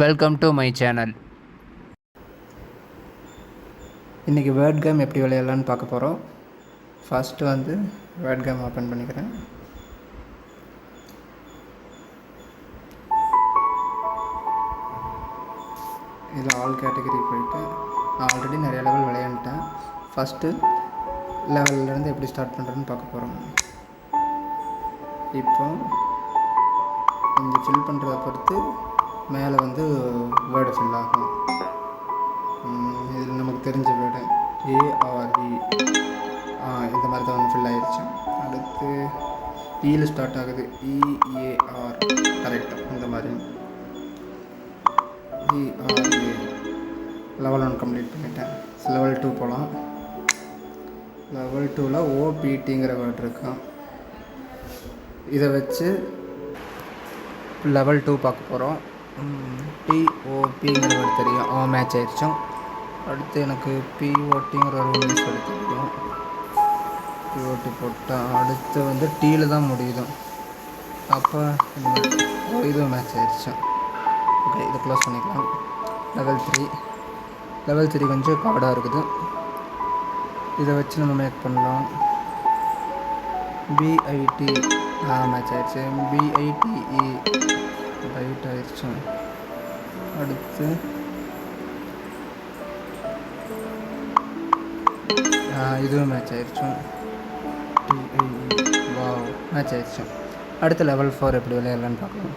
Welcome to my channel. இன்றைக்கி word game எப்படி விளையாடலான்னு பார்க்க போகிறோம். ஃபஸ்ட்டு வேர்ட் கேம் ஓப்பன் பண்ணிக்கிறேன். இதில் ஆல் கேட்டகரி போயிட்டு நான் ஆல்ரெடி நிறைய லெவல் விளையாண்டுட்டேன். ஃபஸ்ட்டு லெவல்லேருந்து எப்படி ஸ்டார்ட் பண்ணுறதுன்னு பார்க்க போகிறோம். இப்போ இங்கே ஃபில் பண்ணுறதை பொறுத்து மேலே வேர்டு ஃபில் ஆகும். இதில் நமக்கு தெரிஞ்ச வேர்டு ஏஆர்இ இந்த மாதிரி தான் ஃபில் ஆகிடுச்சு. அடுத்து ஈயில் ஸ்டார்ட் ஆகுது, இஏஆர் கரெக்டாக இந்த மாதிரி இஆர்ஏ. லெவல் 1 கம்ப்ளீட் பண்ணிட்டேன். லெவல் 2 போகலாம். லெவல் 2ல் ஓபிடிங்கிற வேர்டு இருக்கும். இதை வச்சு லெவல் 2 பார்க்க போகிறோம். டிஓபிங்கிற வேர்டு தெரியும், மேட்ச் ஆயிடுச்சோம். அடுத்து எனக்கு பிஓடிங்கிற ஒரு இங்கிலீஷ் வேர்டு தெரியும். பிஓடி போட்டால் அடுத்து டீயில் தான் முடியுதும். அப்போ இதுவும் மேட்ச் ஆயிடுச்சோம். ஓகே, இதை க்ளோஸ் பண்ணிக்கலாம். லெவல் 3 கொஞ்சம் கார்டாக இருக்குது. இதை வச்சு நம்ம மேக் பண்ணலாம். பிஐடி மேட்ச் ஆயிடுச்சு. பிஐடிஇ ரைட் ஆயிடுச்சு. அடுத்து இதுவும் மேட்ச் ஆயிடுச்சு. டிஐஇ மேட்ச் ஆயிடுச்சு. அடுத்து லெவல் 4 எப்படி விளையாடலான்னு பார்க்கலாம்.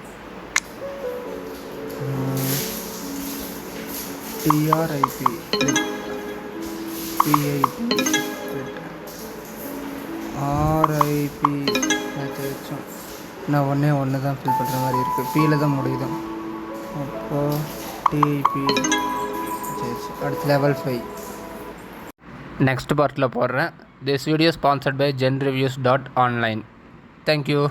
டிஆர்ஐபி பிஐடி ஆர்ஐபி மேட்ச் ஆயிடுச்சோம். நான் ஒன்று தான் ஃபில் பண்ணுற மாதிரி இருக்குது. பியில் தான் முடியுது. அப்போது டிஐபி ஆயிடுச்சு. அடுத்து லெவல் 5 நெக்ஸ்ட் பார்ட்டில் போடுறேன். This video sponsored by genreviews.online. Thank you.